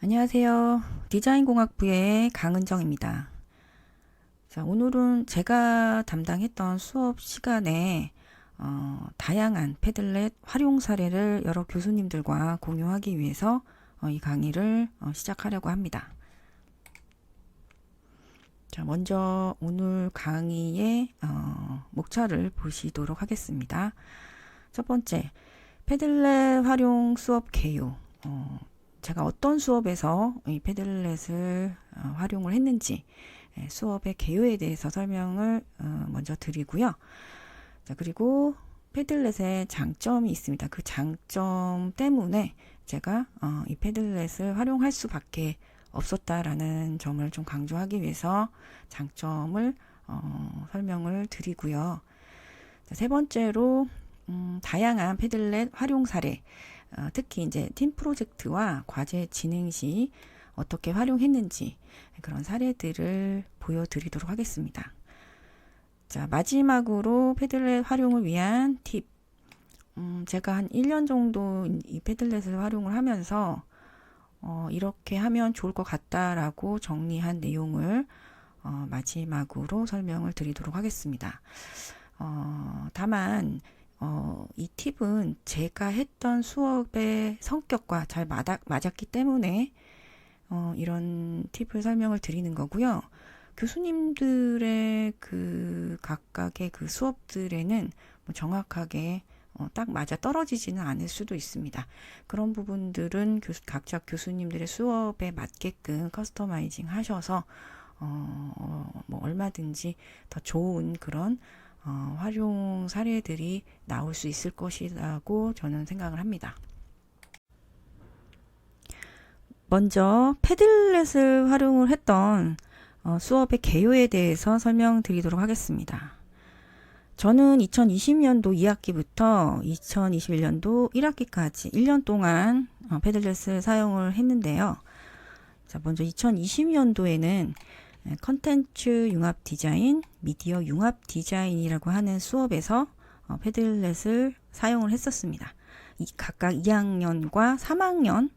안녕하세요. 디자인공학부의 강은정입니다. 자, 오늘은 제가 담당했던 수업 시간에 다양한 패들렛 활용 사례를 여러 교수님들과 공유하기 위해서 이 강의를 시작하려고 합니다. 자, 먼저 오늘 강의의 목차를 보시도록 하겠습니다. 첫 번째, 패들렛 활용 수업 개요. 제가 어떤 수업에서 이 패들렛을 활용을 했는지 수업의 개요에 대해서 설명을 먼저 드리고요. 자, 그리고 패들렛의 장점이 있습니다. 그 장점 때문에 제가 이 패들렛을 활용할 수밖에 없었다라는 점을 좀 강조하기 위해서 장점을 설명을 드리고요. 자, 세 번째로 다양한 패들렛 활용 사례, 특히 이제 팀 프로젝트와 과제 진행 시 어떻게 활용했는지 그런 사례들을 보여드리도록 하겠습니다. 자, 마지막으로 패들렛 활용을 위한 팁. 제가 한 1년 정도 이 패들렛을 활용을 하면서 이렇게 하면 좋을 것 같다라고 정리한 내용을 마지막으로 설명을 드리도록 하겠습니다. 다만 이 팁은 제가 했던 수업의 성격과 잘 맞았기 때문에 이런 팁을 설명을 드리는 거고요. 교수님들의 그 각각의 그 수업들에는 뭐 정확하게 딱 맞아 떨어지지는 않을 수도 있습니다. 그런 부분들은 각자 교수님들의 수업에 맞게끔 커스터마이징 하셔서 뭐 얼마든지 더 좋은 그런 활용 사례들이 나올 수 있을 것이라고 저는 생각을 합니다. 먼저 패들렛을 활용을 했던 수업의 개요에 대해서 설명드리도록 하겠습니다. 저는 2020년도 2학기부터 2021년도 1학기까지 1년 동안 패들렛을 사용을 했는데요. 자, 먼저 2020년도에는 컨텐츠 융합 디자인, 미디어 융합 디자인이라고 하는 수업에서 패들렛을 사용을 했었습니다. 각각 2학년과 3학년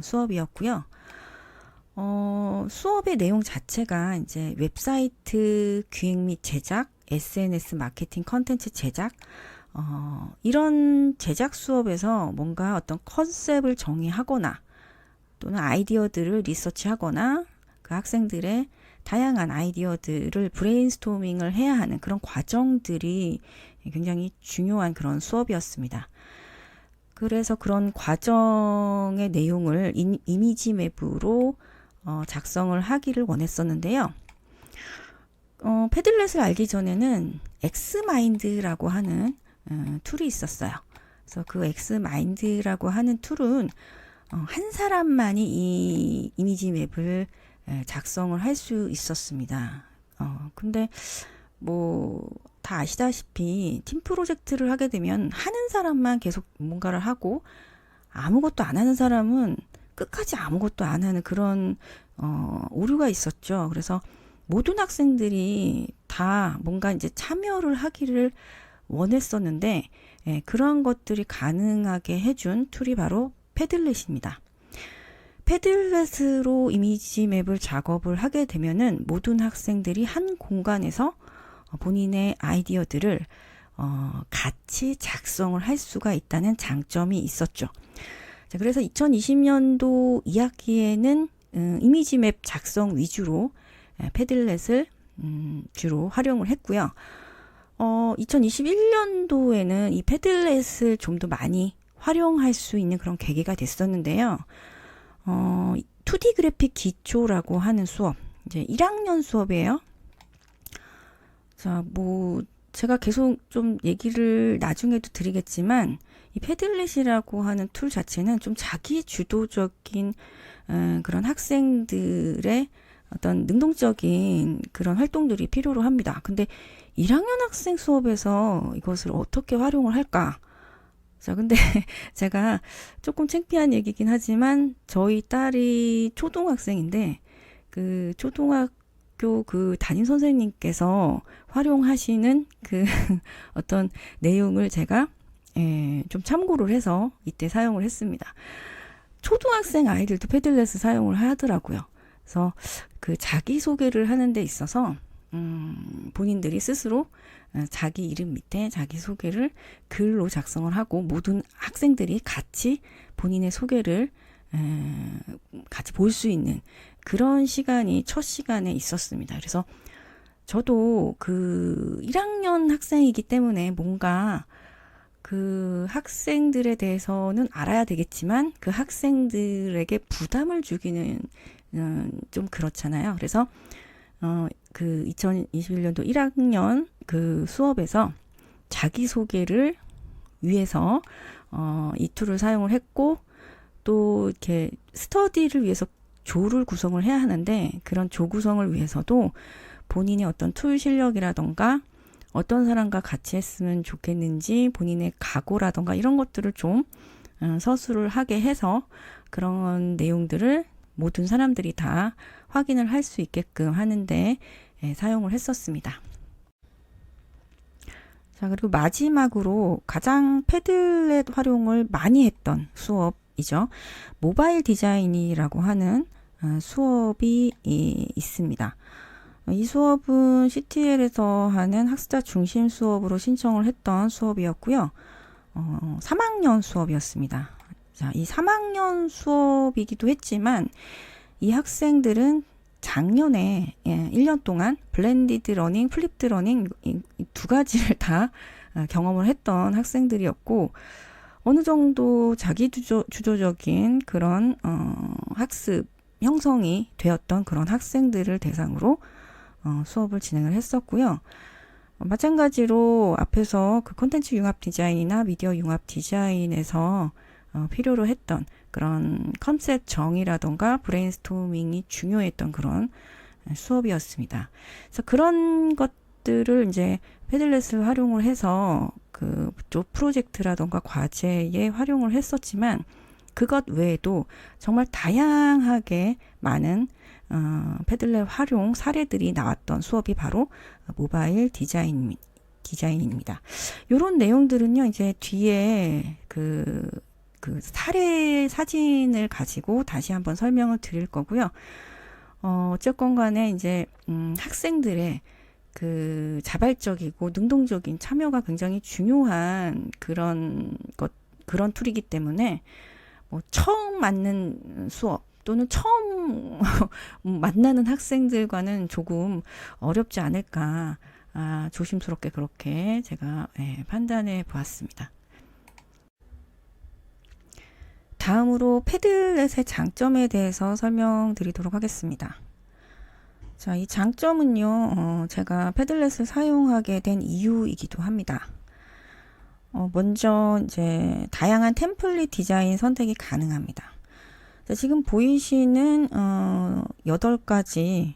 수업이었고요. 수업의 내용 자체가 이제 웹사이트 기획 및 제작, SNS 마케팅 컨텐츠 제작, 이런 제작 수업에서 뭔가 어떤 컨셉을 정의하거나 또는 아이디어들을 리서치하거나 그 학생들의 다양한 아이디어들을 브레인스토밍을 해야 하는 그런 과정들이 굉장히 중요한 그런 수업이었습니다. 그래서 그런 과정의 내용을 이미지 맵으로 작성을 하기를 원했었는데요. 패들렛을 알기 전에는 엑스마인드라고 하는 툴이 있었어요. 그래서 그 엑스마인드라고 하는 툴은 한 사람만이 이 이미지 맵을 작성을 할 수 있었습니다. 근데 뭐 다 아시다시피 팀 프로젝트를 하게 되면 하는 사람만 계속 뭔가를 하고 아무것도 안 하는 사람은 끝까지 아무것도 안 하는 그런 오류가 있었죠. 그래서 모든 학생들이 다 뭔가 이제 참여를 하기를 원했었는데 그러한 것들이 가능하게 해준 툴이 바로 패들렛입니다. 패들렛으로 이미지 맵을 작업을 하게 되면은 모든 학생들이 한 공간에서 본인의 아이디어들을 같이 작성을 할 수가 있다는 장점이 있었죠. 자, 그래서 2020년도 2학기에는 이미지 맵 작성 위주로 패들렛을 주로 활용을 했고요. 2021년도에는 이 패들렛을 좀 더 많이 활용할 수 있는 그런 계기가 됐었는데요. 2D 그래픽 기초라고 하는 수업, 이제 1학년 수업이에요. 자, 뭐 제가 계속 좀 얘기를 나중에도 드리겠지만 이 패들렛이라고 하는 툴 자체는 좀 자기 주도적인 그런 학생들의 어떤 능동적인 그런 활동들이 필요로 합니다. 근데 1학년 학생 수업에서 이것을 어떻게 활용을 할까? 자, 근데 제가 조금 창피한 얘기긴 하지만 저희 딸이 초등학생인데 그 초등학교 그 담임 선생님께서 활용하시는 그 어떤 내용을 제가 좀 참고를 해서 이때 사용을 했습니다. 초등학생 아이들도 패들렛을 사용을 하더라고요. 그래서 그 자기소개를 하는 데 있어서 본인들이 스스로 자기 이름 밑에 자기소개를 글로 작성을 하고 모든 학생들이 같이 본인의 소개를 같이 볼 수 있는 그런 시간이 첫 시간에 있었습니다. 그래서 저도 그 1학년 학생이기 때문에 뭔가 그 학생들에 대해서는 알아야 되겠지만 그 학생들에게 부담을 주기는 좀 그렇잖아요. 그래서 그 2021년도 1학년 그 수업에서 자기소개를 위해서 이 툴을 사용을 했고 또 이렇게 스터디를 위해서 조를 구성을 해야 하는데 그런 조 구성을 위해서도 본인의 어떤 툴 실력이라던가 어떤 사람과 같이 했으면 좋겠는지 본인의 각오라던가 이런 것들을 좀 서술을 하게 해서 그런 내용들을 모든 사람들이 다 확인을 할 수 있게끔 하는데 사용을 했었습니다. 자, 그리고 마지막으로 가장 패들렛 활용을 많이 했던 수업이죠. 모바일 디자인이라고 하는 수업이 있습니다. 이 수업은 CTL에서 하는 학습자 중심 수업으로 신청을 했던 수업이었고요. 3학년 수업이었습니다. 자, 이 3학년 수업이기도 했지만 이 학생들은 작년에 1년 동안 블렌디드 러닝, 플립드 러닝 이 두 가지를 다 경험을 했던 학생들이었고 어느 정도 자기 주도적인 그런 학습 형성이 되었던 그런 학생들을 대상으로 수업을 진행을 했었고요. 마찬가지로 앞에서 그 콘텐츠 융합 디자인이나 미디어 융합 디자인에서 필요로 했던 그런 컨셉 정의라던가 브레인스토밍이 중요했던 그런 수업이었습니다. 그래서 그런 것들을 이제 패들렛을 활용을 해서 그 프로젝트라던가 과제에 활용을 했었지만 그것 외에도 정말 다양하게 많은 패들렛 활용 사례들이 나왔던 수업이 바로 모바일 디자인입니다. 이런 내용들은요, 이제 뒤에 그 사례 사진을 가지고 다시 한번 설명을 드릴 거고요. 어쨌건 간에 이제 학생들의 그 자발적이고 능동적인 참여가 굉장히 중요한 그런 툴이기 때문에 뭐 처음 맞는 수업 또는 처음 만나는 학생들과는 조금 어렵지 않을까 조심스럽게 그렇게 제가 판단해 보았습니다. 다음으로 패들렛의 장점에 대해서 설명드리도록 하겠습니다. 자, 이 장점은요, 제가 패들렛을 사용하게 된 이유이기도 합니다. 먼저 이제 다양한 템플릿 디자인 선택이 가능합니다. 자, 지금 보이시는 8가지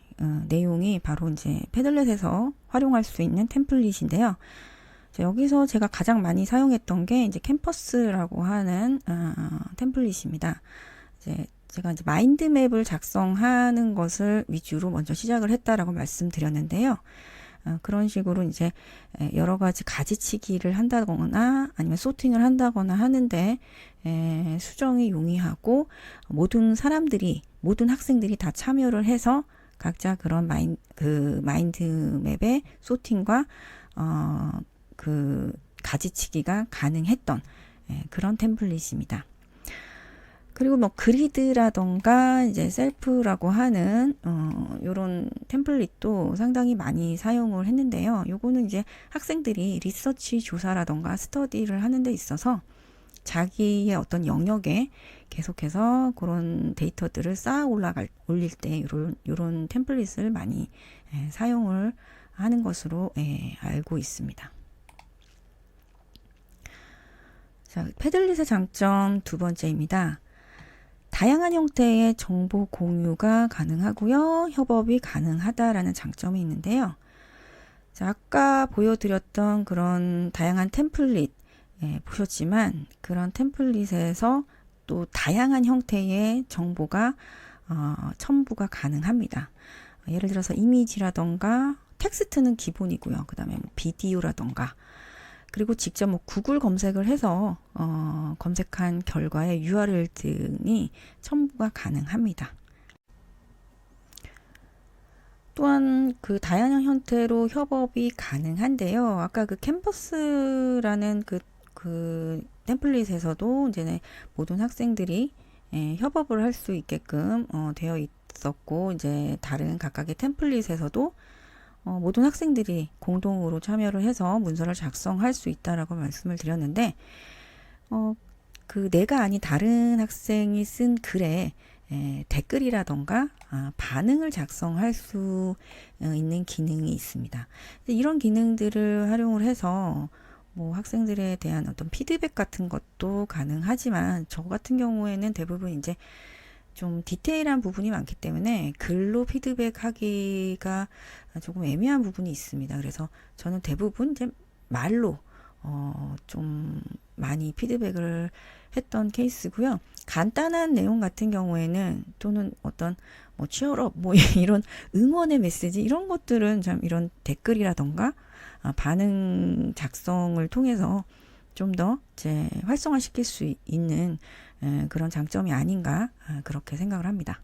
내용이 바로 이제 패들렛에서 활용할 수 있는 템플릿인데요. 자, 여기서 제가 가장 많이 사용했던 게 이제 캠퍼스라고 하는 템플릿입니다. 제가 이제 마인드맵을 작성하는 것을 위주로 먼저 시작을 했다라고 말씀드렸는데요. 그런 식으로 이제 여러 가지 가지치기를 한다거나 아니면 소팅을 한다거나 하는데 수정이 용이하고 모든 학생들이 다 참여를 해서 각자 그런 마인드맵의 소팅과 그 가지치기가 가능했던 그런 템플릿입니다. 그리고 뭐 그리드라던가 이제 셀프라고 하는 요런 템플릿도 상당히 많이 사용을 했는데요. 요거는 이제 학생들이 리서치 조사라던가 스터디를 하는 데 있어서 자기의 어떤 영역에 계속해서 그런 데이터들을 쌓아 올릴 때 요런 템플릿을 많이 사용을 하는 것으로 알고 있습니다. 자, 패들릿의 장점 두 번째입니다. 다양한 형태의 정보 공유가 가능하고요. 협업이 가능하다라는 장점이 있는데요. 자, 아까 보여드렸던 그런 다양한 템플릿 보셨지만 그런 템플릿에서 또 다양한 형태의 정보가 첨부가 가능합니다. 예를 들어서 이미지라던가 텍스트는 기본이고요. 그 다음에 비디오라던가 그리고 직접 뭐 구글 검색을 해서 검색한 결과에 URL 등이 첨부가 가능합니다. 또한 그 다양한 형태로 협업이 가능한데요. 아까 그 캔버스라는 그 템플릿에서도 이제 모든 학생들이 협업을 할 수 있게끔 되어 있었고, 이제 다른 각각의 템플릿에서도 모든 학생들이 공동으로 참여를 해서 문서를 작성할 수 있다라고 말씀을 드렸는데, 그 내가 아닌 다른 학생이 쓴 글에 댓글이라던가 반응을 작성할 수 있는 기능이 있습니다. 이런 기능들을 활용을 해서 뭐 학생들에 대한 어떤 피드백 같은 것도 가능하지만, 저 같은 경우에는 대부분 이제 좀 디테일한 부분이 많기 때문에 글로 피드백하기가 조금 애매한 부분이 있습니다. 그래서 저는 대부분 이제 말로 좀 많이 피드백을 했던 케이스고요. 간단한 내용 같은 경우에는, 또는 어떤 뭐 취업업 뭐 이런 응원의 메시지, 이런 것들은 참 이런 댓글이라던가 반응 작성을 통해서 좀 더 이제 활성화시킬 수 있는 그런 장점이 아닌가, 그렇게 생각을 합니다.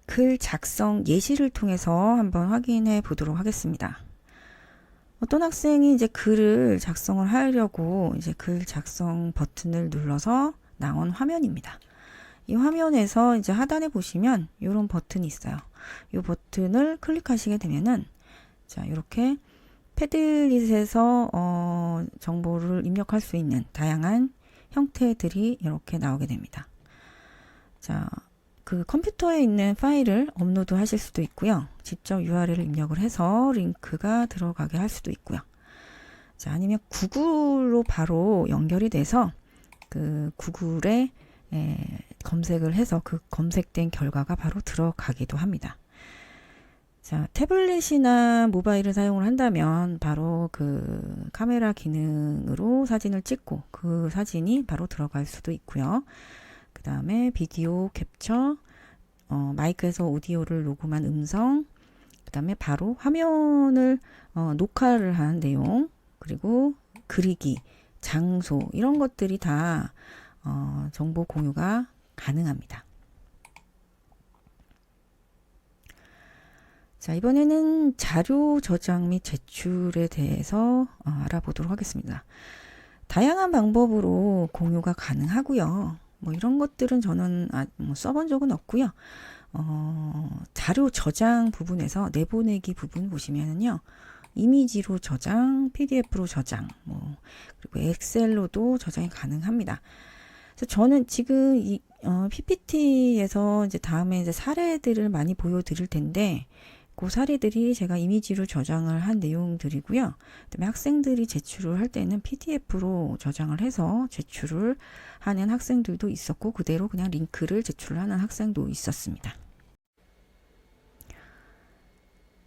글 작성 예시를 통해서 한번 확인해 보도록 하겠습니다. 어떤 학생이 이제 글을 작성을 하려고 이제 글 작성 버튼을 눌러서 나온 화면입니다. 이 화면에서 이제 하단에 보시면 이런 버튼이 있어요. 이 버튼을 클릭하시게 되면은, 자, 이렇게 패들릿에서 정보를 입력할 수 있는 다양한 형태들이 이렇게 나오게 됩니다. 자, 그 컴퓨터에 있는 파일을 업로드 하실 수도 있고요. 직접 URL을 입력을 해서 링크가 들어가게 할 수도 있고요. 자, 아니면 구글로 바로 연결이 돼서 그 구글에 검색을 해서 그 검색된 결과가 바로 들어가기도 합니다. 자, 태블릿이나 모바일을 사용을 한다면 바로 그 카메라 기능으로 사진을 찍고 그 사진이 바로 들어갈 수도 있고요. 그 다음에 비디오 캡처, 마이크에서 오디오를 녹음한 음성, 그 다음에 바로 화면을 녹화를 한 내용, 그리고 그리기, 장소, 이런 것들이 다 정보 공유가 가능합니다. 자, 이번에는 자료 저장 및 제출에 대해서 알아보도록 하겠습니다. 다양한 방법으로 공유가 가능하고요. 뭐 이런 것들은 저는 뭐 써본 적은 없고요. 자료 저장 부분에서 내보내기 부분 보시면은요, 이미지로 저장, PDF로 저장, 뭐 그리고 엑셀로도 저장이 가능합니다. 그래서 저는 지금 이 PPT에서 이제 다음에 이제 사례들을 많이 보여드릴 텐데, 그 사례들이 제가 이미지로 저장을 한 내용들이고요. 그다음에 학생들이 제출을 할 때는 PDF로 저장을 해서 제출을 하는 학생들도 있었고, 그대로 그냥 링크를 제출하는 학생도 있었습니다.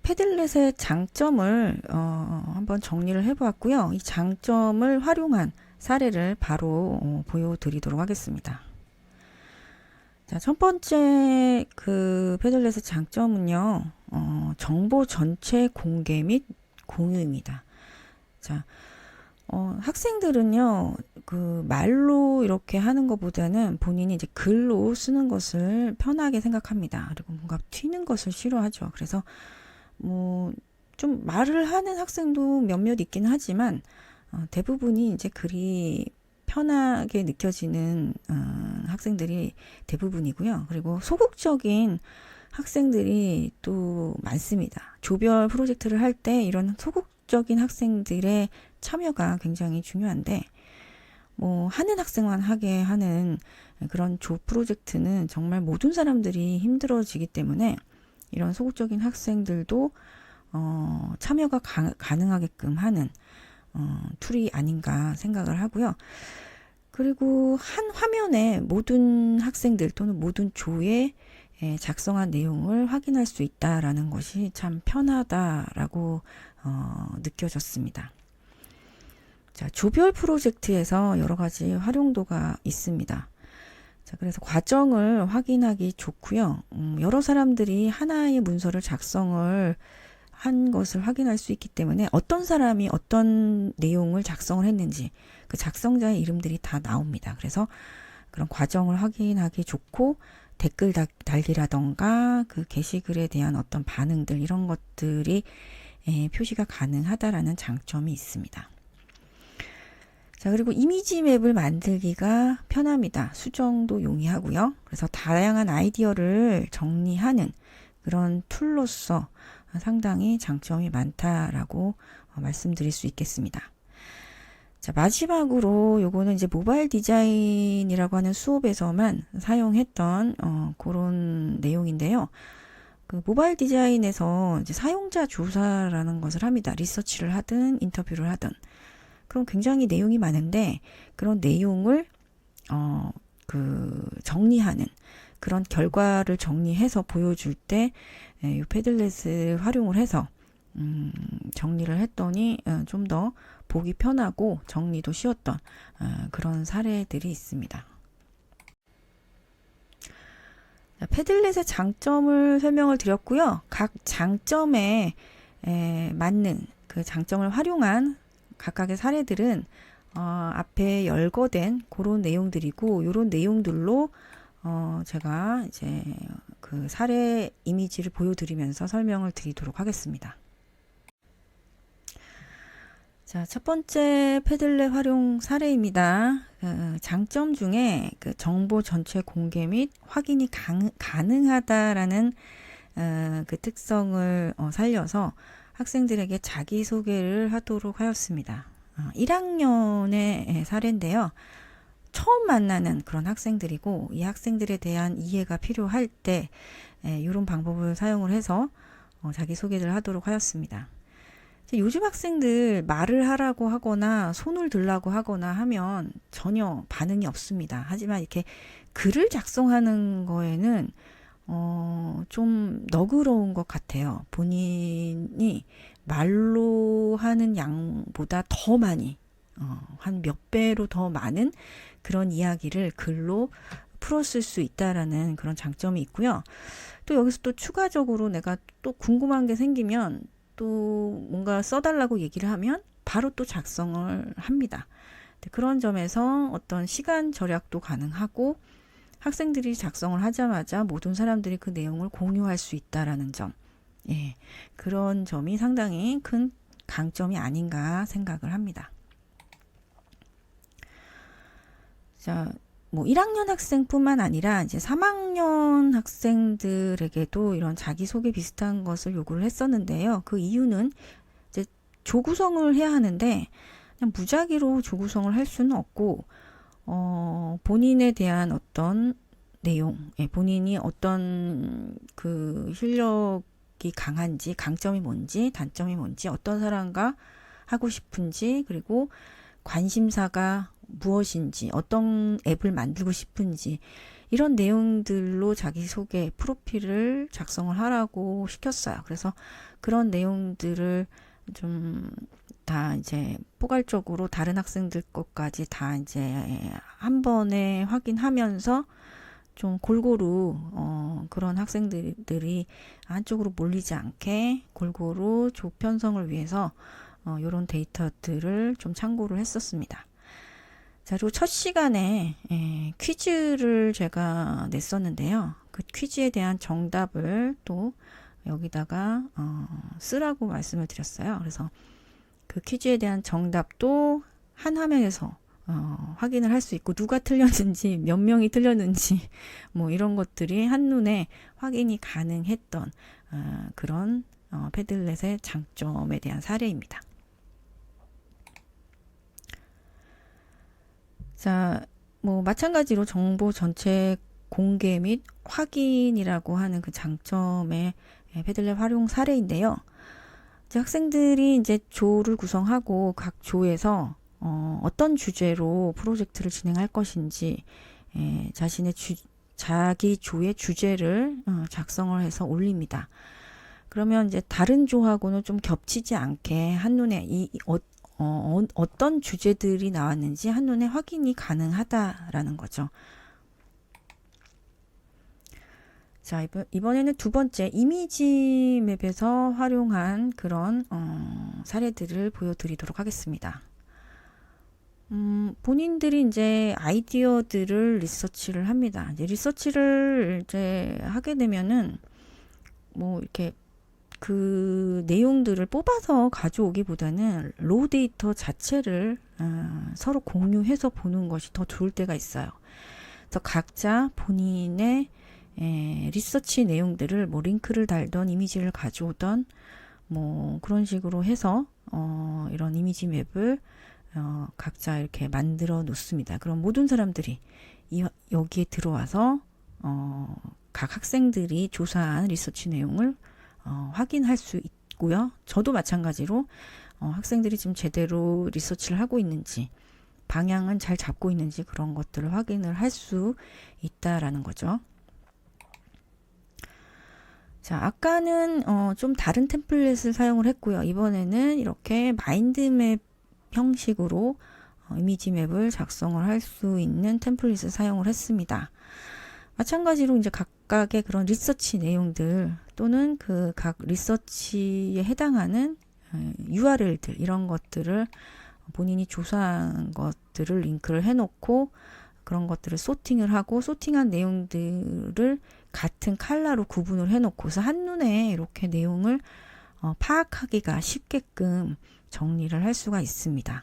패들렛의 장점을 한번 정리를 해보았고요. 이 장점을 활용한 사례를 바로 보여드리도록 하겠습니다. 자, 첫 번째 그 패들렛의 장점은요, 정보 전체 공개 및 공유입니다. 자, 학생들은요, 그 말로 이렇게 하는 것보다는 본인이 이제 글로 쓰는 것을 편하게 생각합니다. 그리고 뭔가 튀는 것을 싫어하죠. 그래서 뭐 좀 말을 하는 학생도 몇몇 있긴 하지만 대부분이 이제 글이 편하게 느껴지는 학생들이 대부분이고요. 그리고 소극적인 학생들이 또 많습니다. 조별 프로젝트를 할 때 이런 소극적인 학생들의 참여가 굉장히 중요한데, 뭐 하는 학생만 하게 하는 그런 조 프로젝트는 정말 모든 사람들이 힘들어지기 때문에 이런 소극적인 학생들도 참여가 가능하게끔 하는 툴이 아닌가 생각을 하고요. 그리고 한 화면에 모든 학생들 또는 모든 조에 작성한 내용을 확인할 수 있다라는 것이 참 편하다라고 느껴졌습니다. 자, 조별 프로젝트에서 여러 가지 활용도가 있습니다. 자, 그래서 과정을 확인하기 좋고요. 여러 사람들이 하나의 문서를 작성을 한 것을 확인할 수 있기 때문에 어떤 사람이 어떤 내용을 작성을 했는지 그 작성자의 이름들이 다 나옵니다. 그래서 그런 과정을 확인하기 좋고 댓글 달기라던가 그 게시글에 대한 어떤 반응들 이런 것들이 표시가 가능하다라는 장점이 있습니다. 자, 그리고 이미지 맵을 만들기가 편합니다. 수정도 용이하고요. 그래서 다양한 아이디어를 정리하는 그런 툴로서 상당히 장점이 많다라고 말씀드릴 수 있겠습니다. 자, 마지막으로 요거는 이제 모바일 디자인이라고 하는 수업에서만 사용했던 그런 내용인데요. 그 모바일 디자인에서 이제 사용자 조사라는 것을 합니다. 리서치를 하든 인터뷰를 하든. 그럼 굉장히 내용이 많은데 그런 내용을 정리하는 그런 결과를 정리해서 보여줄 때 이 패들렛을 활용을 해서 정리를 했더니 좀 더 보기 편하고 정리도 쉬웠던 그런 사례들이 있습니다. 패들렛의 장점을 설명을 드렸고요. 각 장점에 맞는 그 장점을 활용한 각각의 사례들은 앞에 열거된 그런 내용들이고 이런 내용들로 제가 이제 그 사례 이미지를 보여드리면서 설명을 드리도록 하겠습니다. 자, 첫 번째 패들렛 활용 사례입니다. 장점 중에 그 정보 전체 공개 및 확인이 가능하다라는 그 특성을 살려서 학생들에게 자기소개를 하도록 하였습니다. 1학년의 사례인데요. 처음 만나는 그런 학생들이고 이 학생들에 대한 이해가 필요할 때 이런 방법을 사용을 해서 자기소개를 하도록 하였습니다. 요즘 학생들 말을 하라고 하거나 손을 들라고 하거나 하면 전혀 반응이 없습니다. 하지만 이렇게 글을 작성하는 거에는 좀 너그러운 것 같아요. 본인이 말로 하는 양보다 더 많이 한 몇 배로 더 많은 그런 이야기를 글로 풀었을 수 있다라는 그런 장점이 있고요. 또 여기서 또 추가적으로 내가 또 궁금한 게 생기면 또 뭔가 써달라고 얘기를 하면 바로 또 작성을 합니다. 그런 점에서 어떤 시간 절약도 가능하고 학생들이 작성을 하자마자 모든 사람들이 그 내용을 공유할 수 있다라는 점, 그런 점이 상당히 큰 강점이 아닌가 생각을 합니다. 자, 뭐 1학년 학생뿐만 아니라 이제 3학년 학생들에게도 이런 자기소개 비슷한 것을 요구를 했었는데요. 그 이유는 이제 조구성을 해야 하는데 그냥 무작위로 조구성을 할 수는 없고 본인에 대한 어떤 내용, 본인이 어떤 그 실력이 강한지, 강점이 뭔지, 단점이 뭔지, 어떤 사람과 하고 싶은지, 그리고 관심사가 무엇인지, 어떤 앱을 만들고 싶은지 이런 내용들로 자기소개 프로필을 작성을 하라고 시켰어요. 그래서 그런 내용들을 좀 다 이제 포괄적으로 다른 학생들 것까지 다 이제 한 번에 확인하면서 좀 골고루 그런 학생들이 한쪽으로 몰리지 않게 골고루 조편성을 위해서 이런 데이터들을 좀 참고를 했었습니다. 자, 그리고 첫 시간에 퀴즈를 제가 냈었는데요. 그 퀴즈에 대한 정답을 또 여기다가 쓰라고 말씀을 드렸어요. 그래서 그 퀴즈에 대한 정답도 한 화면에서 확인을 할 수 있고 누가 틀렸는지 몇 명이 틀렸는지 뭐 이런 것들이 한눈에 확인이 가능했던 그런 패들렛의 장점에 대한 사례입니다. 자, 뭐 마찬가지로 정보 전체 공개 및 확인이라고 하는 그 장점의 패들렛 활용 사례인데요. 이제 학생들이 이제 조를 구성하고 각 조에서 어떤 주제로 프로젝트를 진행할 것인지 자신의 자기 조의 주제를 작성을 해서 올립니다. 그러면 이제 다른 조하고는 좀 겹치지 않게 한눈에 어떤 주제들이 나왔는지 한눈에 확인이 가능하다라는 거죠. 자, 이번에는 두 번째 이미지 맵에서 활용한 그런 사례들을 보여드리도록 하겠습니다. 본인들이 이제 아이디어들을 리서치를 합니다. 이제 리서치를 이제 하게 되면은 뭐 이렇게 그 내용들을 뽑아서 가져오기보다는 로우 데이터 자체를 서로 공유해서 보는 것이 더 좋을 때가 있어요. 그래서 각자 본인의 리서치 내용들을 뭐 링크를 달던 이미지를 가져오던 뭐 그런 식으로 해서 이런 이미지 맵을 각자 이렇게 만들어 놓습니다. 그럼 모든 사람들이 여기에 들어와서 각 학생들이 조사한 리서치 내용을 확인할 수 있고요. 저도 마찬가지로 학생들이 지금 제대로 리서치를 하고 있는지 방향은 잘 잡고 있는지 그런 것들을 확인을 할 수 있다라는 거죠. 자, 아까는 좀 다른 템플릿을 사용을 했고요. 이번에는 이렇게 마인드맵 형식으로 이미지 맵을 작성을 할 수 있는 템플릿을 사용을 했습니다. 마찬가지로 이제 각각의 그런 리서치 내용들 또는 그 각 리서치에 해당하는 URL들 이런 것들을 본인이 조사한 것들을 링크를 해놓고 그런 것들을 소팅을 하고 소팅한 내용들을 같은 컬러로 구분을 해놓고서 한눈에 이렇게 내용을 파악하기가 쉽게끔 정리를 할 수가 있습니다.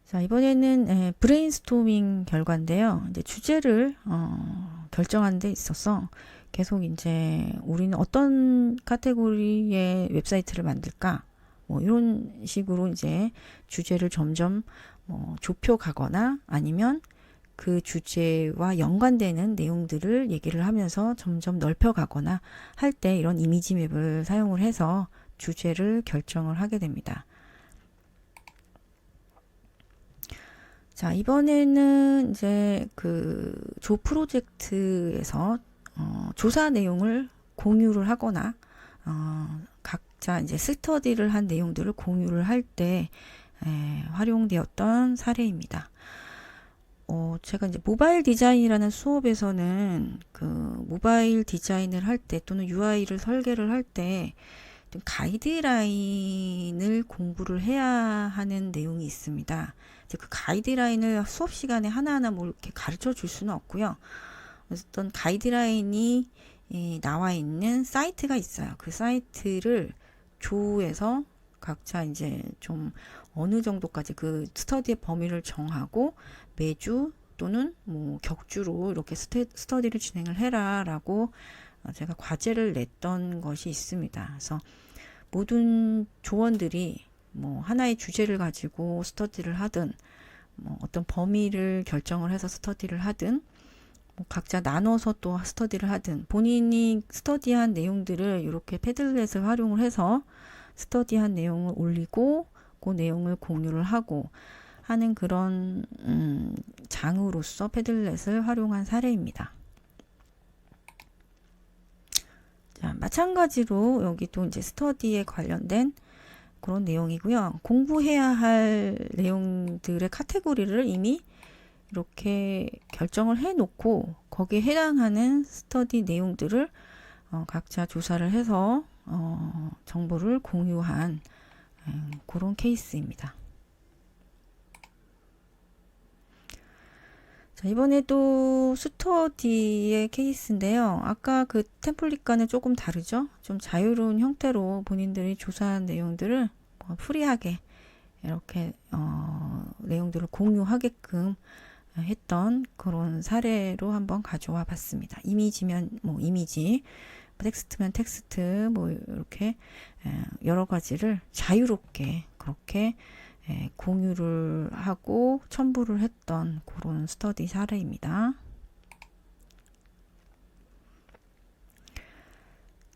자, 이번에는 브레인스토밍 결과인데요. 이제 주제를 결정하는 데 있어서 계속 이제 우리는 어떤 카테고리의 웹사이트를 만들까? 뭐 이런 식으로 이제 주제를 점점 좁혀가거나 아니면 그 주제와 연관되는 내용들을 얘기를 하면서 점점 넓혀가거나 할 때 이런 이미지 맵을 사용을 해서 주제를 결정을 하게 됩니다. 자, 이번에는 이제 그 조 프로젝트에서 조사 내용을 공유를 하거나 각자 이제 스터디를 한 내용들을 공유를 할 때 활용되었던 사례입니다. 제가 이제 모바일 디자인이라는 수업에서는 그 모바일 디자인을 할 때 또는 UI를 설계를 할 때 가이드라인을 공부를 해야 하는 내용이 있습니다. 이제 그 가이드라인을 수업 시간에 하나하나 뭐 이렇게 가르쳐 줄 수는 없고요. 어떤 가이드라인이 나와 있는 사이트가 있어요. 그 사이트를 조에서 각자 이제 좀 어느 정도까지 그 스터디의 범위를 정하고 매주 또는 뭐 격주로 이렇게 스터디를 진행을 해라 라고 제가 과제를 냈던 것이 있습니다. 그래서 모든 조원들이 뭐 하나의 주제를 가지고 스터디를 하든 뭐 어떤 범위를 결정을 해서 스터디를 하든 뭐 각자 나눠서 또 스터디를 하든 본인이 스터디한 내용들을 이렇게 패들렛을 활용을 해서 스터디한 내용을 올리고 그 내용을 공유를 하고 하는 그런 장으로서 패들렛을 활용한 사례입니다. 자, 마찬가지로 여기도 이제 스터디에 관련된 그런 내용이고요. 공부해야 할 내용들의 카테고리를 이미 이렇게 결정을 해 놓고 거기에 해당하는 스터디 내용들을 각자 조사를 해서 정보를 공유한 그런 케이스입니다. 자, 이번에도 스터디의 케이스인데요. 아까 그 템플릿과는 조금 다르죠. 좀 자유로운 형태로 본인들이 조사한 내용들을 프리하게 이렇게 내용들을 공유하게끔 했던 그런 사례로 한번 가져와 봤습니다. 이미지면 뭐 이미지, 텍스트면 텍스트, 뭐 이렇게 여러 가지를 자유롭게 그렇게 공유를 하고 첨부를 했던 그런 스터디 사례입니다.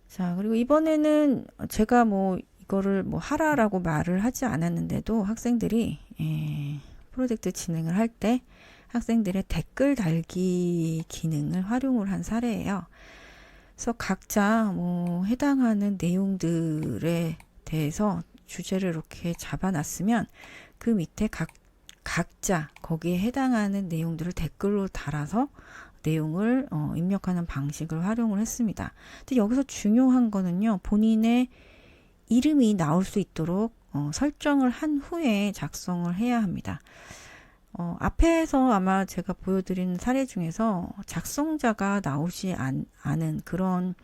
자, 그리고 이번에는 제가 뭐 이거를 뭐 하라라고 말을 하지 않았는데도 학생들이 프로젝트 진행을 할 때 학생들의 댓글 달기 기능을 활용을 한 사례예요. 그래서 각자 뭐 해당하는 내용들에 대해서 주제를 이렇게 잡아놨으면 그 밑에 각자 거기에 해당하는 내용들을 댓글로 달아서 내용을 입력하는 방식을 활용을 했습니다. 근데 여기서 중요한 거는요, 본인의 이름이 나올 수 있도록 설정을 한 후에 작성을 해야 합니다. 앞에서 아마 제가 보여드린 사례 중에서 작성자가 나오지 않은 그런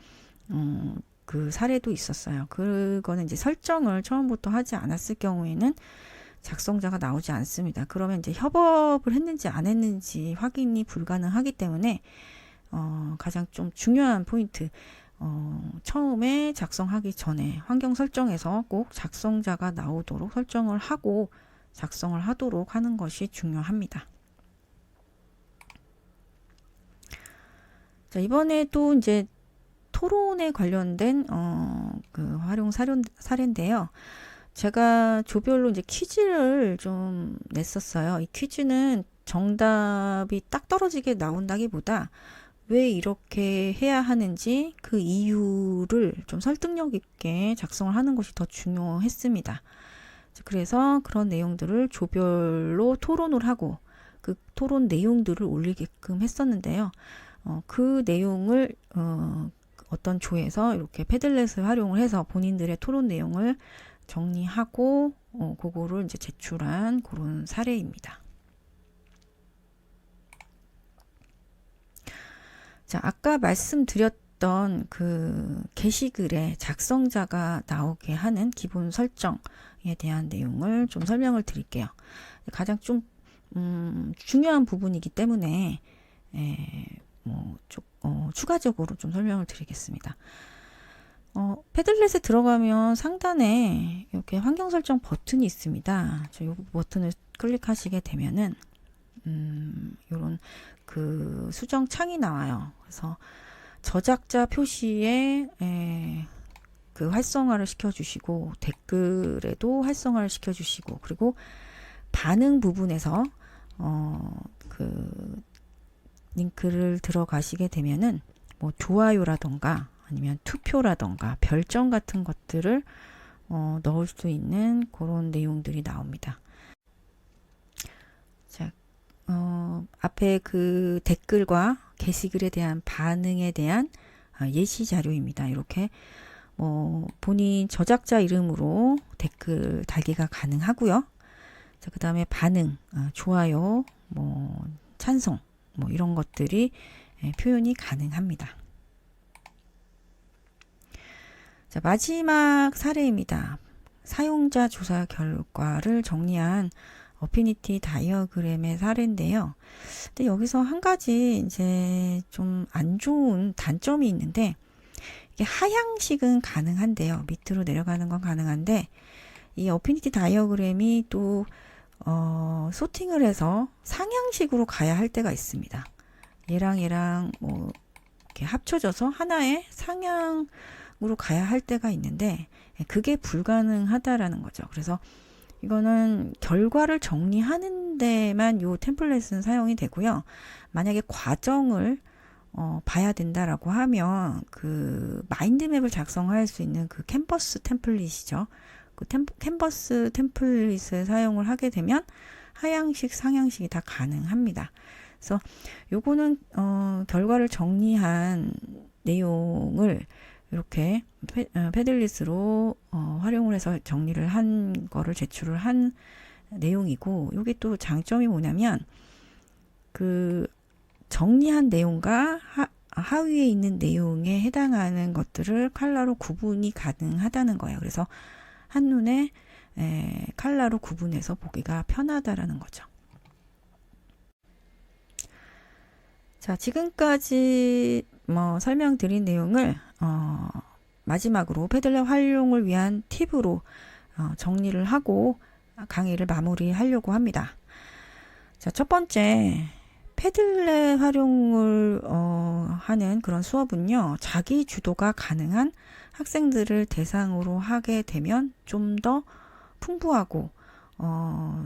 그 사례도 있었어요. 그거는 이제 설정을 처음부터 하지 않았을 경우에는 작성자가 나오지 않습니다. 그러면 이제 협업을 했는지 안 했는지 확인이 불가능하기 때문에 가장 좀 중요한 포인트, 처음에 작성하기 전에 환경 설정에서 꼭 작성자가 나오도록 설정을 하고 작성을 하도록 하는 것이 중요합니다. 자, 이번에도 이제 토론에 관련된 그 활용 사례인데요. 제가 조별로 이제 퀴즈를 좀 냈었어요. 이 퀴즈는 정답이 딱 떨어지게 나온다기보다 왜 이렇게 해야 하는지 그 이유를 좀 설득력 있게 작성을 하는 것이 더 중요했습니다. 그래서 그런 내용들을 조별로 토론을 하고 그 토론 내용들을 올리게끔 했었는데요. 그 내용을 어떤 조에서 이렇게 패들렛을 활용을 해서 본인들의 토론 내용을 정리하고 그거를 이제 제출한 그런 사례입니다. 자, 아까 말씀드렸던 그 게시글에 작성자가 나오게 하는 기본 설정에 대한 내용을 좀 설명을 드릴게요. 가장 좀 중요한 부분이기 때문에 추가적으로 좀 설명을 드리겠습니다. 패들렛에 들어가면 상단에 이렇게 환경 설정 버튼이 있습니다. 이 버튼을 클릭하시게 되면은 이런 그 수정 창이 나와요. 그래서 저작자 표시에 그 활성화를 시켜주시고 댓글에도 활성화를 시켜주시고 그리고 반응 부분에서 그 링크를 들어가시게 되면은 뭐 좋아요라던가 아니면 투표라던가 별점 같은 것들을 넣을 수 있는 그런 내용들이 나옵니다. 자, 앞에 그 댓글과 게시글에 대한 반응에 대한 예시 자료입니다. 이렇게 본인 저작자 이름으로 댓글 달기가 가능하고요. 자, 그 다음에 반응, 좋아요, 찬성, 이런 것들이 표현이 가능합니다. 자, 마지막 사례입니다. 사용자 조사 결과를 정리한 어피니티 다이어그램의 사례인데요. 근데 여기서 한 가지 이제 좀 안 좋은 단점이 있는데 이게 하향식은 가능한데요. 밑으로 내려가는 건 가능한데 이 어피니티 다이어그램이 또 소팅을 해서 상향식으로 가야 할 때가 있습니다. 얘랑 이렇게 합쳐져서 하나의 상향으로 가야 할 때가 있는데 그게 불가능하다라는 거죠. 그래서 이거는 결과를 정리하는 데만 요 템플릿은 사용이 되고요. 만약에 과정을 봐야 된다라고 하면 그 마인드맵을 작성할 수 있는 그 캔버스 템플릿이죠. 그 캔버스 템플릿을 사용을 하게 되면 하향식, 상향식이 다 가능합니다. 그래서 요거는 결과를 정리한 내용을 이렇게 패들릿으로 활용을 해서 정리를 한 거를 제출을 한 내용이고, 여기 또 장점이 뭐냐면 그 정리한 내용과 하위에 있는 내용에 해당하는 것들을 컬러로 구분이 가능하다는 거예요. 그래서 한눈에 컬러로 구분해서 보기가 편하다라는 거죠. 자, 지금까지 설명드린 내용을 마지막으로 패들렛 활용을 위한 팁으로 정리를 하고 강의를 마무리하려고 합니다. 자, 첫 번째, 패들렛 활용을 하는 그런 수업은요, 자기 주도가 가능한 학생들을 대상으로 하게 되면 좀 더 풍부하고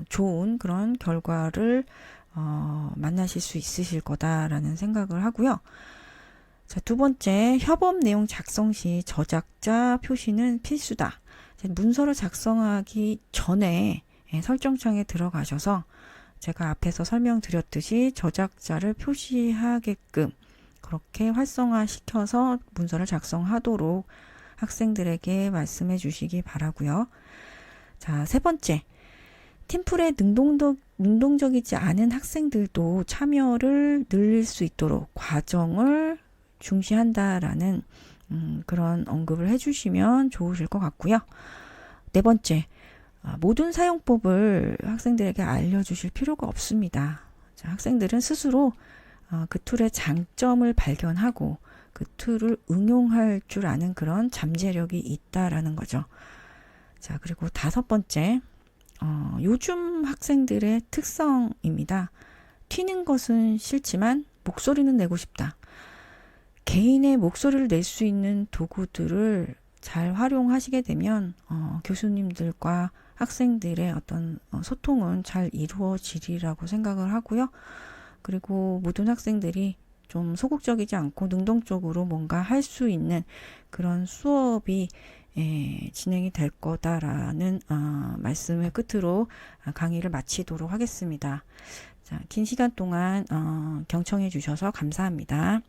좋은 그런 결과를 만나실 수 있으실 거다라는 생각을 하고요. 자, 두 번째, 협업 내용 작성 시 저작자 표시는 필수다. 문서를 작성하기 전에 설정창에 들어가셔서 제가 앞에서 설명드렸듯이 저작자를 표시하게끔 그렇게 활성화시켜서 문서를 작성하도록 학생들에게 말씀해 주시기 바라고요. 자, 세 번째. 팀플에 능동적이지 않은 학생들도 참여를 늘릴 수 있도록 과정을 중시한다라는 그런 언급을 해주시면 좋으실 것 같고요. 네 번째, 모든 사용법을 학생들에게 알려주실 필요가 없습니다. 자, 학생들은 스스로 그 툴의 장점을 발견하고 그 툴을 응용할 줄 아는 그런 잠재력이 있다라는 거죠. 자, 그리고 다섯 번째, 요즘 학생들의 특성입니다. 튀는 것은 싫지만 목소리는 내고 싶다. 개인의 목소리를 낼 수 있는 도구들을 잘 활용하시게 되면 교수님들과 학생들의 어떤 소통은 잘 이루어지리라고 생각을 하고요. 그리고 모든 학생들이 좀 소극적이지 않고 능동적으로 뭔가 할 수 있는 그런 수업이 진행이 될 거다라는 말씀을 끝으로 강의를 마치도록 하겠습니다. 자, 긴 시간 동안 경청해 주셔서 감사합니다.